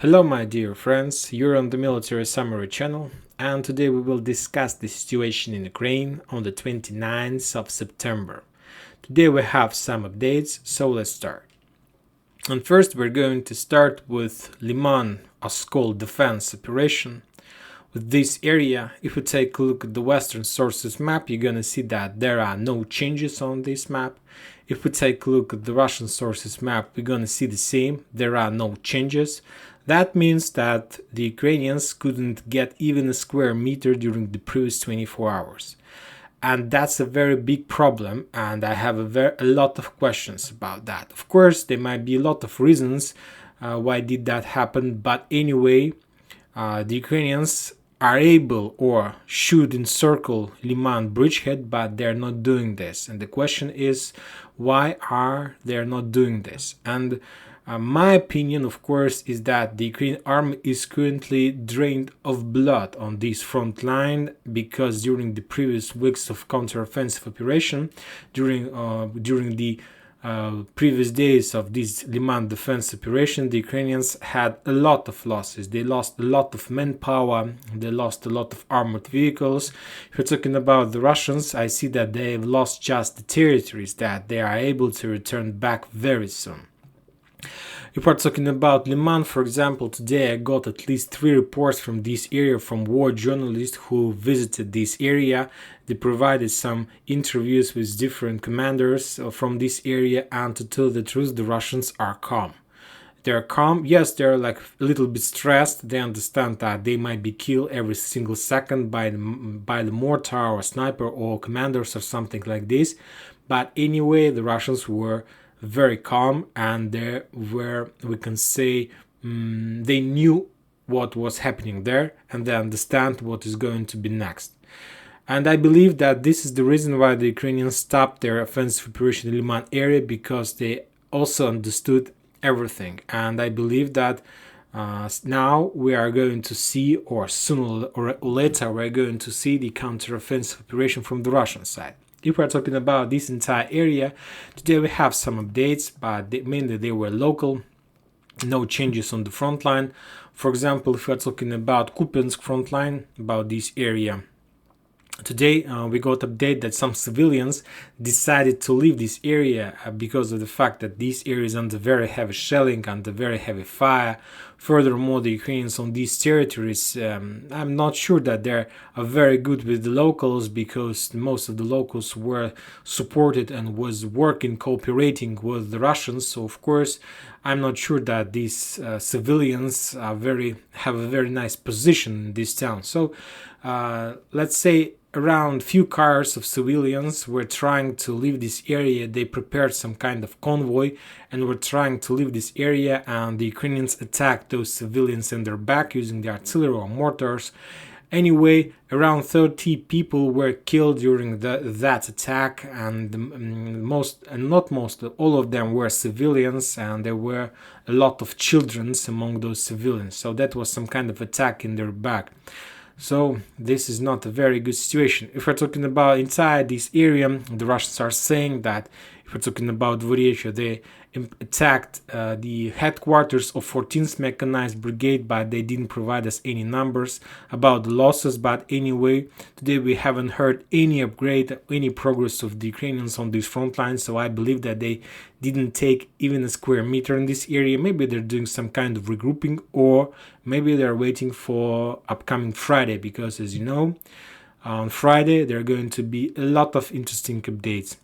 Hello my dear friends, you're on the Military Summary channel, and today we will discuss the situation in Ukraine on the 29th of September. Today we have some updates, so let's start. And first we're going to start with Liman Oskol defense operation. With this area, if you take a look at the Western sources map, you're gonna see that there are no changes on this map. If we take a look at the Russian sources map, we're gonna see the same, there are no changes. That means that the Ukrainians couldn't get even a square meter during the previous 24 hours. And that's a very big problem, and I have a lot of questions about that. Of course, there might be a lot of reasons why did that happen, but anyway, the Ukrainians are able or should encircle Liman bridgehead, but they're not doing this. And the question is, why are they not doing this? And my opinion, of course, is that the Ukrainian army is currently drained of blood on this front line because during the previous weeks of counteroffensive operation, during the previous days of this Liman defense operation, the Ukrainians had a lot of losses. They lost a lot of manpower, they lost a lot of armored vehicles. If you're talking about the Russians, I see that they have lost just the territories that they are able to return back very soon. If we're talking about Liman, for example, today I got at least 3 reports from this area from war journalists who visited this area. They provided some interviews with different commanders from this area, and to tell the truth, the Russians are calm. They're calm. Yes, they're like a little bit stressed. They understand that they might be killed every single second by the mortar or sniper or commanders or something like this. But anyway, the Russians were very calm, and they were, we can say, they knew what was happening there, and they understand what is going to be next. And I believe that this is the reason why the Ukrainians stopped their offensive operation in the Liman area, because they also understood everything. And I believe that now we are going to see, or sooner or later, we're going to see the counteroffensive operation from the Russian side. If we're talking about this entire area, today we have some updates, but mainly they were local, no changes on the front line. For example, if we're talking about Kupiansk front line, about this area, today we got update that some civilians decided to leave this area because of the fact that this area is under very heavy shelling, under very heavy fire. Furthermore, the Ukrainians on these territories, I'm not sure that they are very good with the locals, because most of the locals were supported and was working, cooperating with the Russians. So of course, I'm not sure that these civilians are have a very nice position in this town. So let's say around few cars of civilians were trying to leave this area. They prepared some kind of convoy and were trying to leave this area, and the Ukrainians attacked those civilians in their back using the artillery or mortars. Anyway, around 30 people were killed during that attack, and all of them were civilians, and there were a lot of children among those civilians. So that was some kind of attack in their back. So this is not a very good situation. If we're talking about inside this area, the Russians are saying that, if we're talking about Dvorechia, they attacked the headquarters of 14th Mechanized Brigade, but they didn't provide us any numbers about the losses. But anyway, today we haven't heard any upgrade, any progress of the Ukrainians on this front line, so I believe that they didn't take even a square meter in this area. Maybe they're doing some kind of regrouping, or maybe they're waiting for upcoming Friday, because as you know, on Friday there are going to be a lot of interesting updates.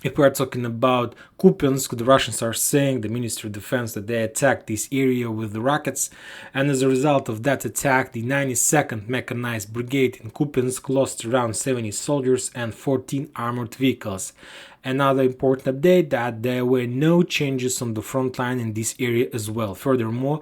If we are talking about Kupiansk, the Russians are saying, the Ministry of Defense, that they attacked this area with the rockets, and as a result of that attack, the 92nd Mechanized Brigade in Kupiansk lost around 70 soldiers and 14 armored vehicles. Another important update, that there were no changes on the front line in this area as well. Furthermore,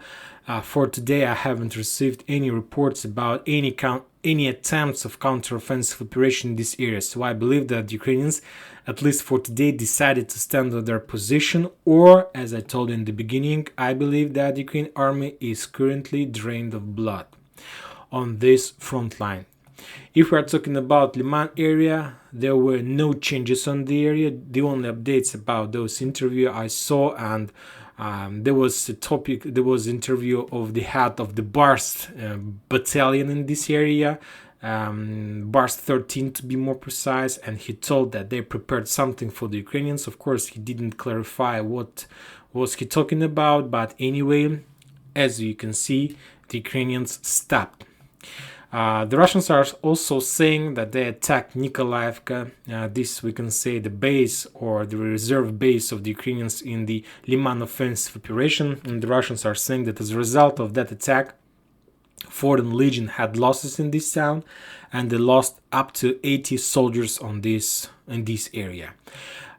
for today I haven't received any reports about any attempts of counteroffensive operation in this area, so I believe that the Ukrainians, at least for today, decided to stand on their position, or, as I told you in the beginning, I believe that the Ukrainian army is currently drained of blood on this front line. If we are talking about Liman area, there were no changes on the area. The only updates about those interviews I saw, and There was a topic, there was interview of the head of the Barst battalion in this area, Barst 13 to be more precise, and he told that they prepared something for the Ukrainians. Of course, he didn't clarify what was he talking about, but anyway, as you can see, the Ukrainians stopped. The Russians are also saying that they attacked Nikolaevka. This, we can say, the base or the reserve base of the Ukrainians in the Liman offensive operation. And the Russians are saying that as a result of that attack, Foreign Legion had losses in this town, and they lost up to 80 soldiers in this area.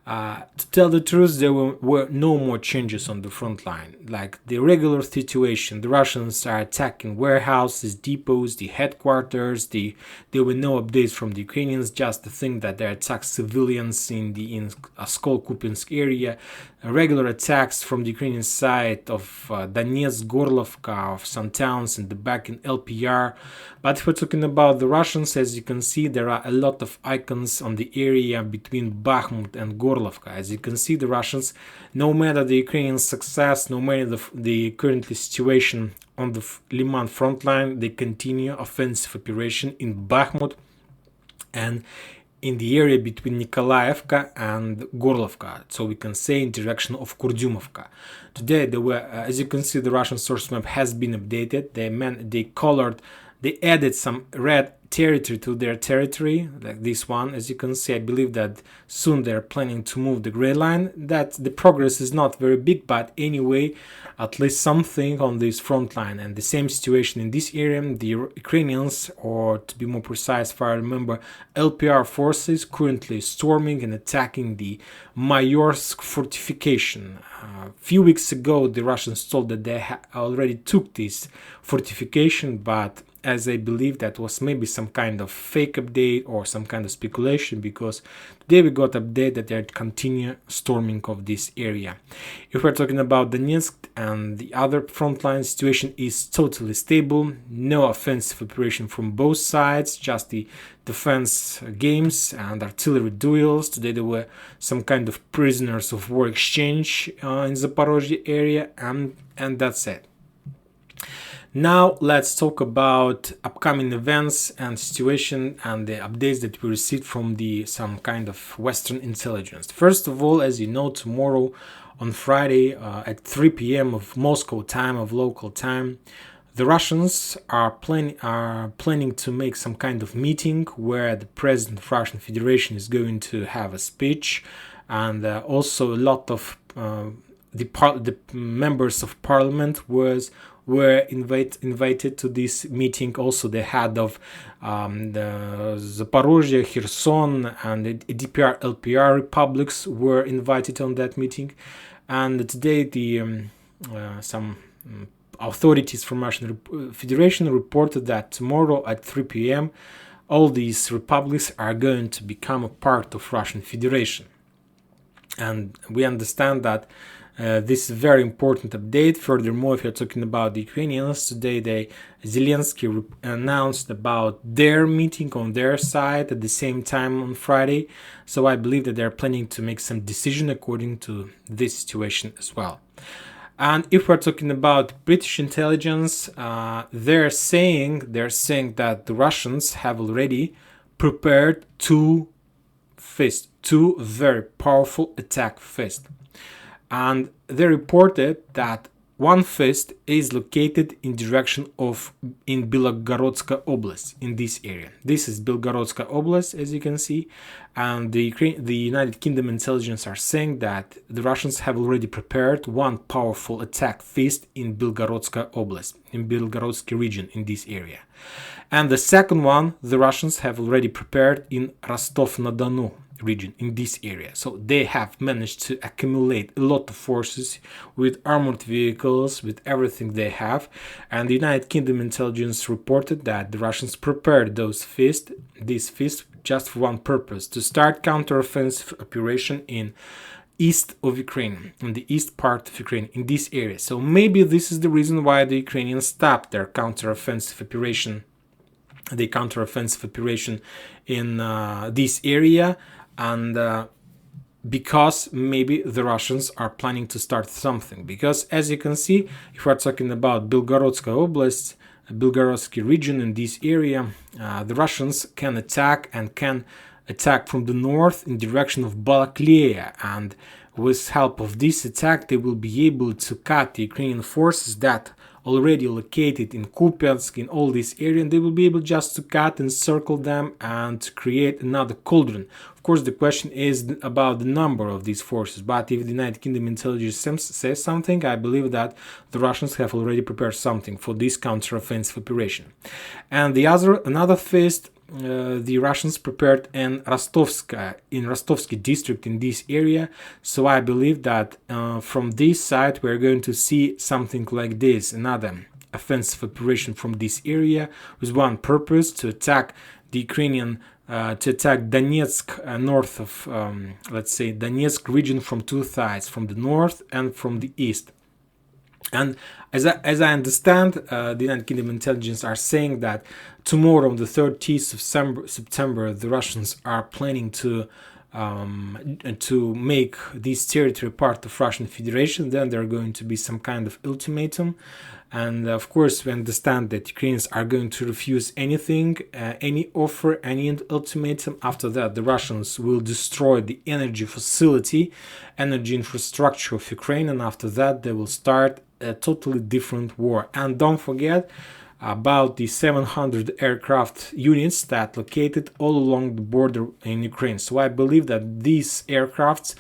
To tell the truth, there were no more changes on the front line. Like the regular situation, the Russians are attacking warehouses, depots, the headquarters. There were no updates from the Ukrainians, just the thing that they attacked civilians in Oskol-Kupinsk area. Regular attacks from the Ukrainian side of Donetsk, Gorlovka, of some towns in the back in LPR. But if we're talking about the Russians, as you can see, there are a lot of icons on the area between Bakhmut and Gorlovka. As you can see, the Russians, no matter the Ukrainian success, no matter the currently situation on the Liman front line, they continue offensive operation in Bakhmut and in the area between Nikolaevka and Gorlovka, so we can say in direction of Kurdyumovka. Today, as you can see, the Russian source map has been updated. They added some red territory to their territory, like this one. As you can see, I believe that soon they're planning to move the gray line. That the progress is not very big, but anyway, at least something on this front line. And the same situation in this area, the Ukrainians, or to be more precise, if I remember, LPR forces currently storming and attacking the Mayorsk fortification. A few weeks ago, the Russians told that they already took this fortification, but as I believe that was maybe some kind of fake update or some kind of speculation, because today we got update that they continue storming of this area. If we're talking about Donetsk and the other frontline, situation is totally stable. No offensive operation from both sides, just the defense games and artillery duels. Today there were some kind of prisoners of war exchange in Zaporozhye area, and that's it. Now let's talk about upcoming events and situation and the updates that we received from some kind of Western intelligence. First of all, as you know, tomorrow on Friday at 3 p.m. of Moscow time, of local time, the Russians are planning to make some kind of meeting where the president of Russian Federation is going to have a speech, and also a lot of the members of parliament were invited to this meeting. Also the head of the Zaporozhye, Kherson, and the DPR, LPR republics were invited on that meeting. And today some authorities from Russian Federation reported that tomorrow at 3 p.m. all these republics are going to become a part of Russian Federation. And we understand that this is a very important update. Furthermore, if you're talking about the Ukrainians, today Zelensky announced about their meeting on their side at the same time on Friday. So I believe that they're planning to make some decision according to this situation as well. And if we're talking about British intelligence, they're saying that the Russians have already prepared two very powerful attack fists. And they reported that one fist is located in direction in Belgorodska Oblast, in this area. This is Belgorodska Oblast, as you can see, and the United Kingdom intelligence are saying that the Russians have already prepared one powerful attack fist in Belgorodska Oblast, in Belgorodsky region, in this area. And the second one, the Russians have already prepared in Rostov-na-Donu region, in this area. So they have managed to accumulate a lot of forces with armored vehicles, with everything they have. And the United Kingdom intelligence reported that the Russians prepared these fists just for one purpose: to start counteroffensive operation in east of Ukraine, in the east part of Ukraine, in this area. So maybe this is the reason why the Ukrainians stopped their counteroffensive operation in this area. And because maybe the Russians are planning to start something. Because as you can see, if we're talking about Belgorodska Oblast, Belgorodsky region in this area, the Russians can attack and can attack from the north in direction of Balakleia, and with help of this attack they will be able to cut the Ukrainian forces that already located in Kupiansk, in all this area, and they will be able just to cut and circle them and create another cauldron. Of course, the question is about the number of these forces, but if the United Kingdom intelligence says something, I believe that the Russians have already prepared something for this counter-offensive operation. And another phase the Russians prepared in Rostovsky district in this area. So I believe that from this side we're going to see something like this, another offensive operation from this area with one purpose: to attack the Ukrainian, to attack Donetsk, north of, let's say, Donetsk region from two sides, from the north and from the east. And as I understand, the United Kingdom intelligence are saying that tomorrow, on the 30th of September, the Russians are planning to make this territory part of Russian Federation. Then there are going to be some kind of ultimatum. And of course, we understand that Ukrainians are going to refuse anything, any offer, any ultimatum. After that, the Russians will destroy the energy facility, energy infrastructure of Ukraine, and after that, they will start a totally different war. And don't forget about the 700 aircraft units that located all along the border in Ukraine. So I believe that these aircrafts,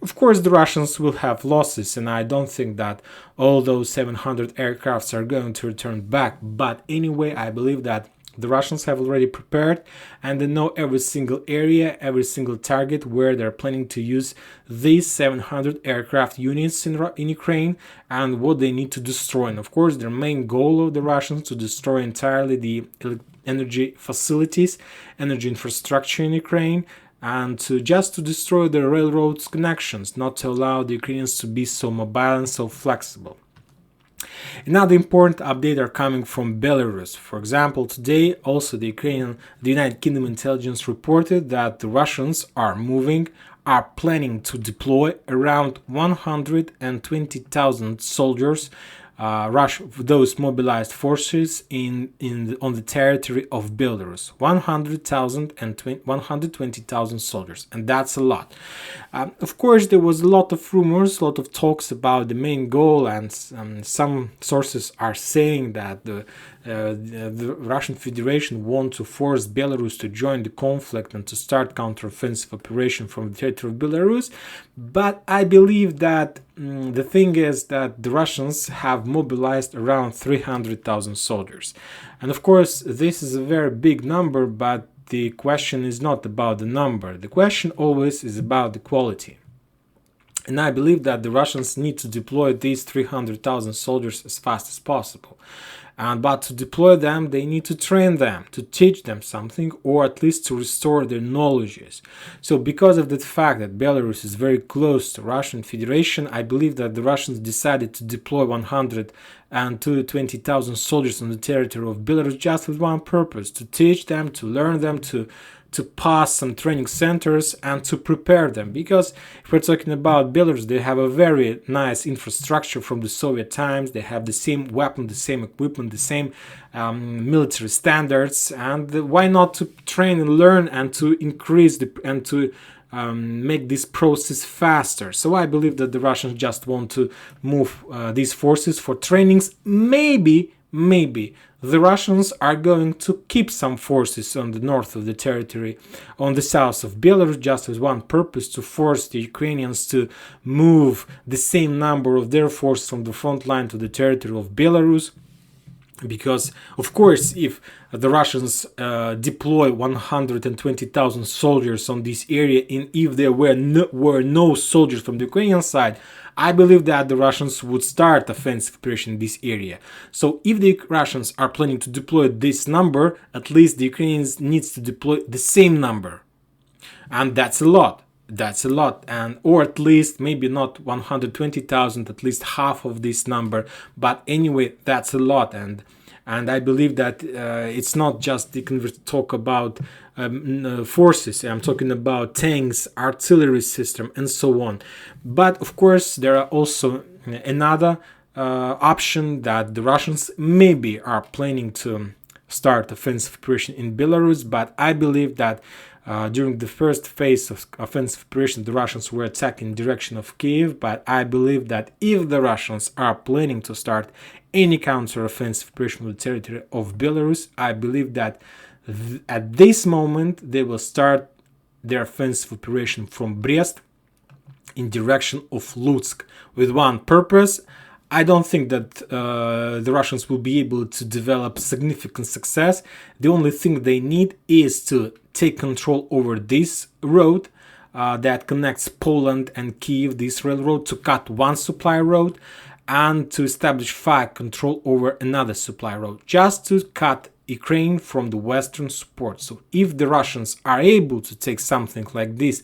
of course, the Russians will have losses, and I don't think that all those 700 aircrafts are going to return back. But anyway, I believe that the Russians have already prepared, and they know every single area, every single target where they're planning to use these 700 aircraft units in Ukraine, and what they need to destroy. And of course, their main goal of the Russians to destroy entirely the energy facilities, energy infrastructure in Ukraine, and to destroy the railroads connections, not to allow the Ukrainians to be so mobile and so flexible. Another important update are coming from Belarus. For example, today also the United Kingdom intelligence reported that the Russians are planning to deploy around 120,000 soldiers, those mobilized forces on the territory of Belarus. 100,000 and 120,000 soldiers, and that's a lot. Of course, there was a lot of rumors, a lot of talks about the main goal, and some sources are saying that the Russian Federation want to force Belarus to join the conflict and to start counteroffensive operation from the territory of Belarus. But I believe that the thing is that the Russians have mobilized around 300,000 soldiers. And of course, this is a very big number, but the question is not about the number. The question always is about the quality. And I believe that the Russians need to deploy these 300,000 soldiers as fast as possible. But to deploy them, they need to train them, to teach them something, or at least to restore their knowledges. So because of the fact that Belarus is very close to Russian Federation, I believe that the Russians decided to deploy 120,000 soldiers on the territory of Belarus just with one purpose: to teach them, to learn them, to pass some training centers and to prepare them. Because if we're talking about Belarus, they have a very nice infrastructure from the Soviet times. They have the same weapon, the same equipment, the same military standards, and why not to train and learn and to increase and to make this process faster. So I believe that the Russians just want to move these forces for trainings. Maybe the Russians are going to keep some forces on the north of the territory, on the south of Belarus, just with one purpose: to force the Ukrainians to move the same number of their forces from the front line to the territory of Belarus. Because, of course, if the Russians deploy 120,000 soldiers on this area, and if there were no soldiers from the Ukrainian side, I believe that the Russians would start offensive operation in this area. So if the Russians are planning to deploy this number, at least the Ukrainians needs to deploy the same number. And that's a lot. And or at least maybe not 120,000, at least half of this number. But anyway, that's a lot. And And I believe that it's not just you can talk about forces. I'm talking about tanks, artillery system, and so on. But of course, there are also another option that the Russians maybe are planning to start offensive operation in Belarus. But I believe that during the first phase of offensive operation, the Russians were attacking in direction of Kiev. But I believe that if the Russians are planning to start any counter-offensive operation on the territory of Belarus, I believe that at this moment they will start their offensive operation from Brest in direction of Lutsk with one purpose. I don't think that the Russians will be able to develop significant success. The only thing they need is to take control over this road that connects Poland and Kiev, this railroad, to cut one supply road and to establish fire control over another supply road, just to cut Ukraine from the Western support. So if the Russians are able to take something like this,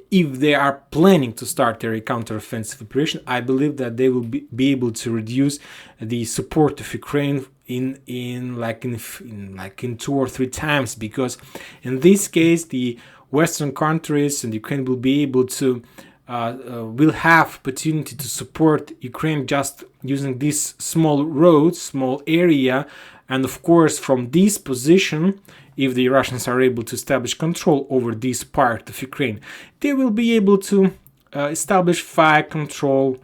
if they are planning to start their counter-offensive operation, I believe that they will be able to reduce the support of Ukraine in 2 or 3 times, because in this case the Western countries and Ukraine will be able to will have opportunity to support Ukraine just using this small road, small area. And of course, from this position, if the Russians are able to establish control over this part of Ukraine, they will be able to establish fire control,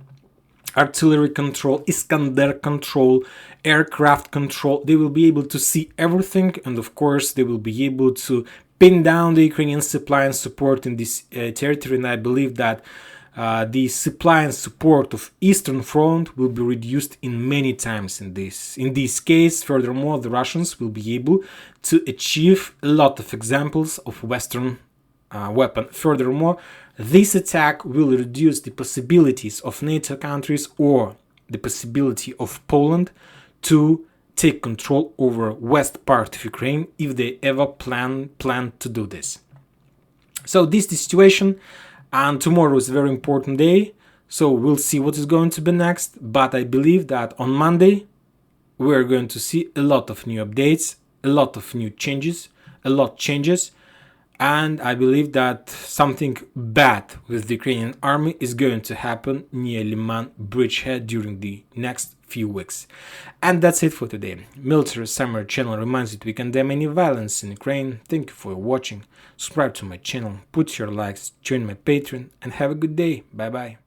artillery control, Iskander control, aircraft control. They will be able to see everything, and of course they will be able to pin down the Ukrainian supply and support in this territory. And I believe that the supply and support of Eastern Front will be reduced in many times in this case. Furthermore, the Russians will be able to achieve a lot of examples of Western weapon. Furthermore, this attack will reduce the possibilities of NATO countries or the possibility of Poland to take control over west part of Ukraine if they ever plan to do this. So this is the situation, and tomorrow is a very important day, so we'll see what is going to be next. But I believe that on Monday we're going to see a lot of new updates, a lot of new changes, and I believe that something bad with the Ukrainian army is going to happen near Liman bridgehead during the next few weeks. And that's it for today. Military Summary channel reminds you that we condemn any violence in Ukraine. Thank you for watching. Subscribe to my channel, put your likes, join my Patreon, and have a good day. Bye bye.